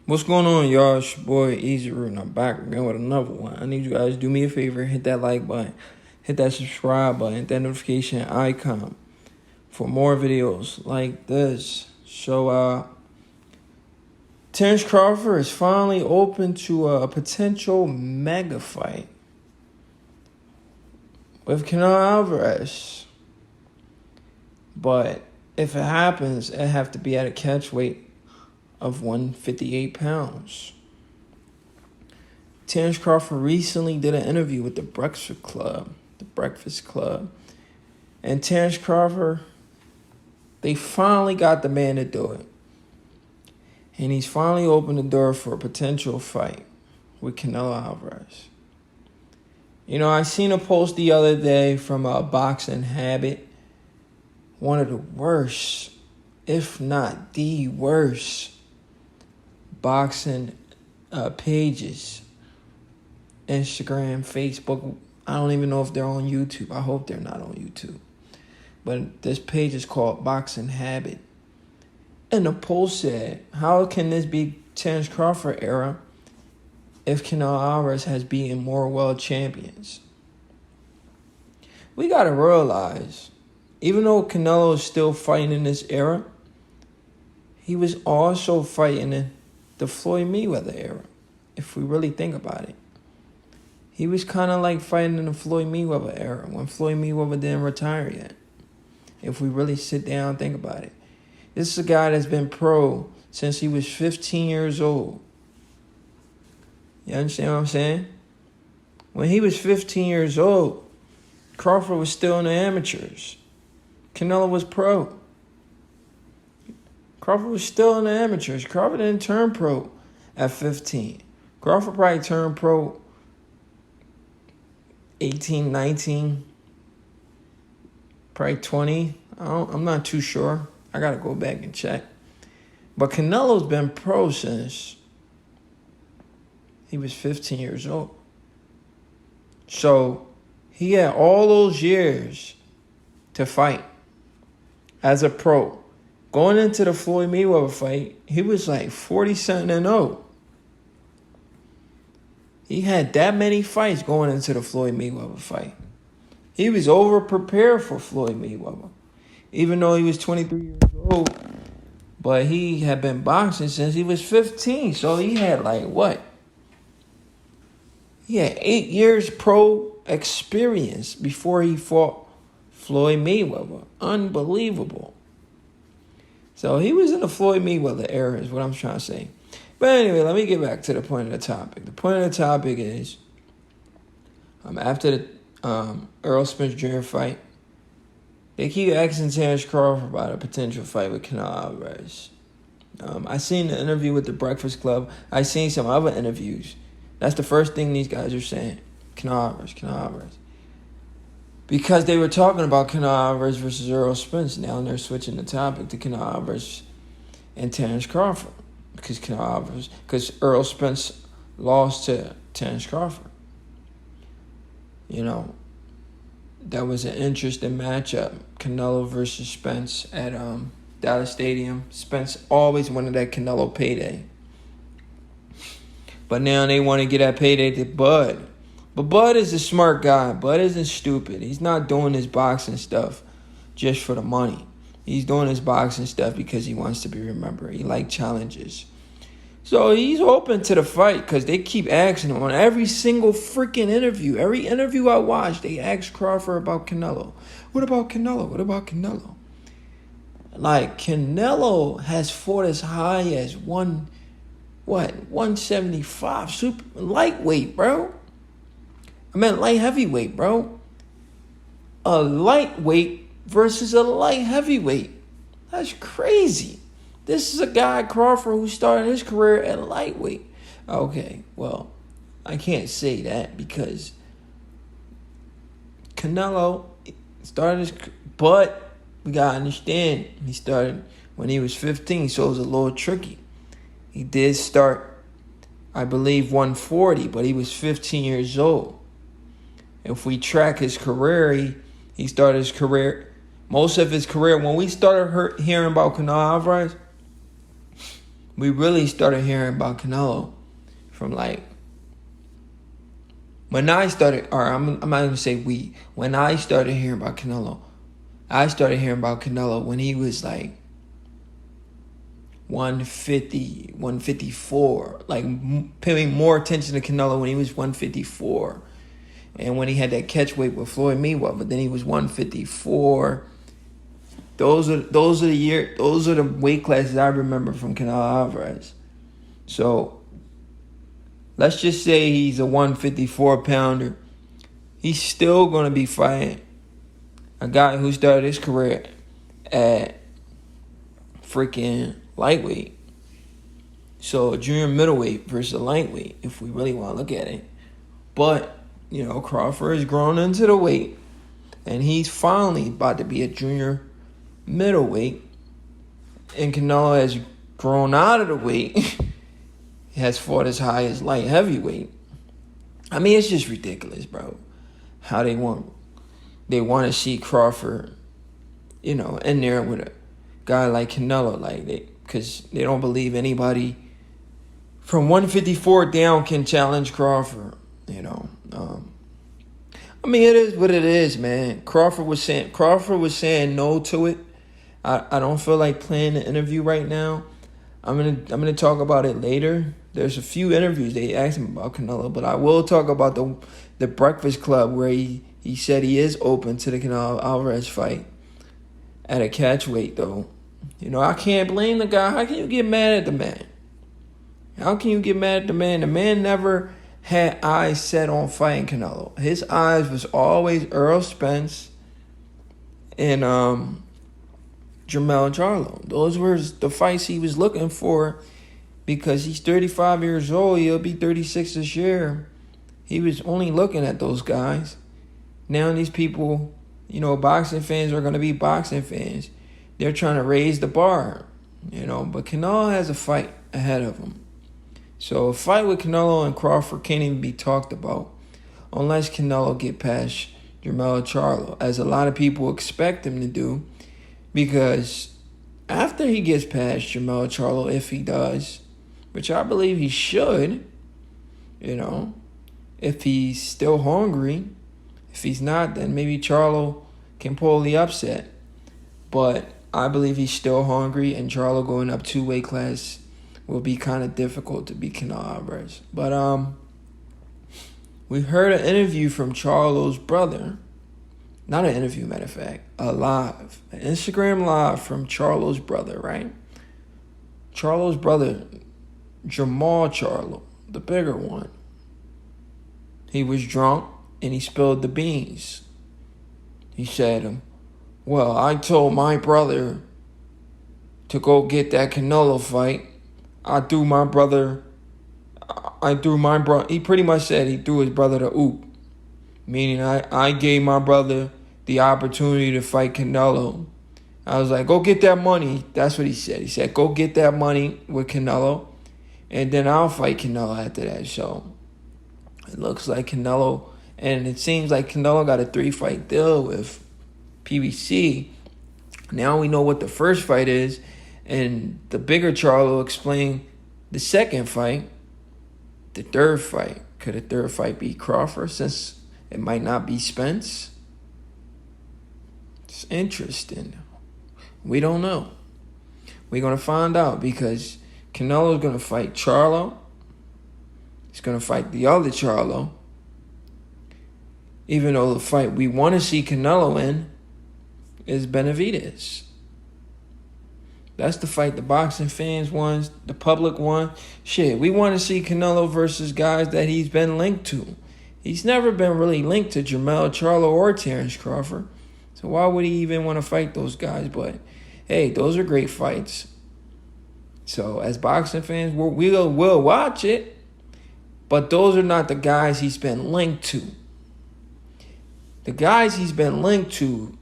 What's going on, y'all? It's your boy Easy Root, and I'm back again with another one. I need you guys to do me a favor, hit that like button, hit that subscribe button, hit that notification icon for more videos like this. So, Terence Crawford is finally open to a potential mega fight with Canelo Alvarez. But if it happens, it have to be at a catch weight of 158 pounds. Terence Crawford recently did an interview with the Breakfast Club. And Terence Crawford, they finally got the man to do it. And he's finally opened the door for a potential fight with Canelo Alvarez. You know, I seen a post the other day from a Boxing Habit. One of the worst, if not the worst, boxing pages. Instagram, Facebook. I don't even know if they're on YouTube. I hope they're not on YouTube. But this page is called Boxing Habit. And the post said, how can this be Terence Crawford era if Canelo Alvarez has beaten more world champions? We got to realize, even though Canelo is still fighting in this era, he was also fighting in the Floyd Mayweather era, if we really think about it. He was kind of like fighting in the Floyd Mayweather era when Floyd Mayweather didn't retire yet, if we really sit down and think about it. This is a guy that's been pro since he was 15 years old. You understand what I'm saying? When he was 15 years old, Crawford was still in the amateurs. Canelo was pro. Crawford was still in the amateurs. Crawford didn't turn pro at 15. Crawford probably turned pro 18, 19, probably 20. I'm not too sure. I got to go back and check. But Canelo's been pro since he was 15 years old. So he had all those years to fight as a pro. Going into the Floyd Mayweather fight, he was like 40-0. He had that many fights going into the Floyd Mayweather fight. He was over-prepared for Floyd Mayweather, even though he was 23 years old. But he had been boxing since he was 15. So he had like what? He had 8 years pro experience before he fought Floyd Mayweather. Unbelievable. So he was in the Floyd Mayweather era is what I'm trying to say. But anyway, let me get back to the point of the topic. The point of the topic is after the Errol Spence Jr. fight, they keep asking Terence Crawford about a potential fight with Canelo Alvarez. I seen the interview with the Breakfast Club. I seen some other interviews. That's the first thing these guys are saying. Canelo Alvarez. Because they were talking about Canelo Alvarez versus Errol Spence. Now they're switching the topic to Canelo Alvarez and Terence Crawford. Because Errol Spence lost to Terence Crawford. You know, that was an interesting matchup. Canelo versus Spence at Dallas Stadium. Spence always wanted that Canelo payday. But now they want to get that payday to Bud. But Bud is a smart guy. Bud isn't stupid. He's not doing his boxing stuff just for the money. He's doing his boxing stuff because he wants to be remembered. He likes challenges. So he's open to the fight because they keep asking him on every single freaking interview. Every interview I watch, they ask Crawford about Canelo. What about Canelo? What about Canelo? Like, Canelo has fought as high as 175. Super lightweight, bro. I meant light heavyweight, bro. A lightweight versus a light heavyweight. That's crazy. This is a guy, Crawford, who started his career at lightweight. Okay, well, I can't say that because Canelo started his... But we got to understand, he started when he was 15, so it was a little tricky. He did start, I believe, 140, but he was 15 years old. If we track his career, he started his career, most of his career, when we started hearing about Canelo Alvarez, we really started hearing about Canelo from like when I started, or I'm not gonna say we. When I started hearing about Canelo, I started hearing about Canelo when he was like 150, 154. Like paying more attention to Canelo when he was 154, and when he had that catch weight with Floyd Mayweather. But then he was 154. Those are the weight classes I remember from Canelo Alvarez. So let's just say he's a 154 pounder. He's still gonna be fighting a guy who started his career at freaking lightweight. So a junior middleweight versus a lightweight, if we really want to look at it. But, Crawford has grown into the weight, and he's finally about to be a junior middleweight. And Canelo has grown out of the weight. He has fought as high as light heavyweight. I mean, it's just ridiculous, bro. How they want to see Crawford, in there with a guy like Canelo, because they don't believe anybody from 154 down can challenge Crawford. I mean, it is what it is, man. Crawford was saying no to it. I don't feel like playing the interview right now. I'm gonna talk about it later. There's a few interviews they asked him about Canelo, but I will talk about the Breakfast Club where he said he is open to the Canelo Alvarez fight at a catch weight, though. I can't blame the guy. How can you get mad at the man? How can you get mad at the man? The man never had eyes set on fighting Canelo. His eyes was always Earl Spence and Jermell Charlo. Those were the fights he was looking for because he's 35 years old. He'll be 36 this year. He was only looking at those guys. Now these people, boxing fans are going to be boxing fans. They're trying to raise the bar, But Canelo has a fight ahead of him. So a fight with Canelo and Crawford can't even be talked about unless Canelo get past Jermell Charlo, as a lot of people expect him to do. Because after he gets past Jermell Charlo, if he does, which I believe he should, if he's still hungry. If he's not, then maybe Charlo can pull the upset. But I believe he's still hungry, and Charlo going up 2 weight class will be kind of difficult to beat Canelo Alvarez. But we heard an interview from Charlo's brother. Not an interview, matter of fact. An Instagram live from Charlo's brother, right? Charlo's brother, Jamal Charlo, the bigger one. He was drunk and he spilled the beans. He said, well, I told my brother to go get that Canelo fight. He pretty much said he threw his brother the oop. Meaning I gave my brother the opportunity to fight Canelo. I was like, go get that money. That's what he said. He said, go get that money with Canelo, and then I'll fight Canelo after that. So it looks like Canelo, and it seems like Canelo got a 3-fight deal with PBC. Now we know what the first fight is, and the bigger Charlo explained the second fight, the third fight. Could a third fight be Crawford, since it might not be Spence? It's interesting. We don't know. We're going to find out, because Canelo's going to fight Charlo. He's going to fight the other Charlo. Even though the fight we want to see Canelo in is Benavidez. That's the fight the boxing fans want, the public want. Shit, we want to see Canelo versus guys that he's been linked to. He's never been really linked to Jermell Charlo or Terence Crawford. So why would he even want to fight those guys? But, hey, those are great fights. So as boxing fans, we'll watch it. But those are not the guys he's been linked to. The guys he's been linked to,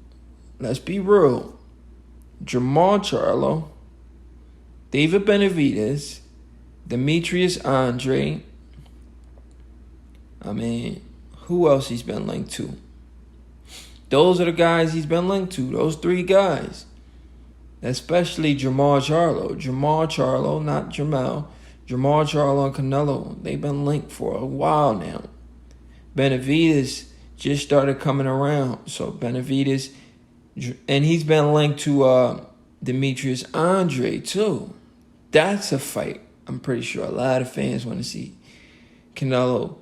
let's be real, Jamal Charlo, David Benavidez, Demetrius Andre. Who else he's been linked to? Those are the guys he's been linked to, those 3 guys. especially Jamal Charlo, not Jamal. Jamal Charlo and Canelo, they've been linked for a while now. Benavidez just started coming around. So Benavidez, and he's been linked to Demetrius Andre too. That's a fight I'm pretty sure a lot of fans want to see. Canelo,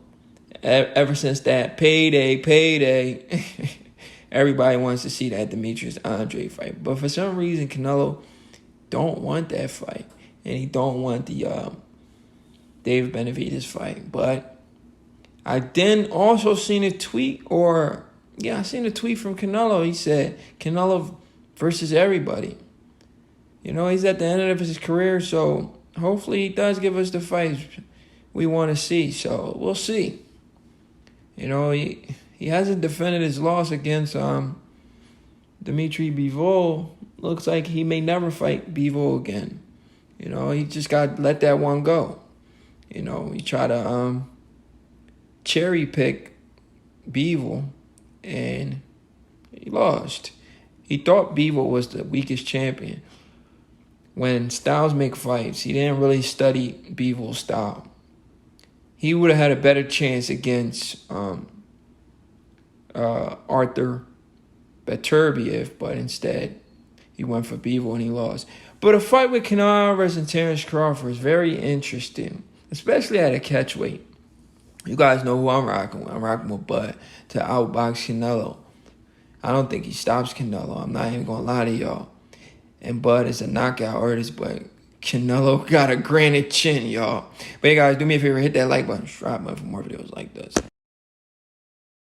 ever since that payday, everybody wants to see that Demetrius Andre fight. But for some reason, Canelo don't want that fight. And he don't want the David Benavidez fight. But I then also seen a tweet, I seen a tweet from Canelo. He said, Canelo versus everybody. You know, he's at the end of his career, so hopefully he does give us the fights we want to see. So we'll see. You know, he hasn't defended his loss against Dimitri Bivol. Looks like he may never fight Bivol again. You know, he just got to let that one go. You know, he tried to cherry pick Bivol, and he lost. He thought Bivol was the weakest champion. When styles make fights, he didn't really study Bivol's style. He would have had a better chance against Arthur Beterbiev, but instead he went for Bivol and he lost. But a fight with Canelo Alvarez and Terence Crawford is very interesting, especially at a catchweight. You guys know who I'm rocking with. I'm rocking with Bud to outbox Canelo. I don't think he stops Canelo. I'm not even going to lie to y'all. And Bud is a knockout artist, but Canelo got a granite chin, y'all. But hey, guys, do me a favor. Hit that like button. Subscribe button for more videos like this.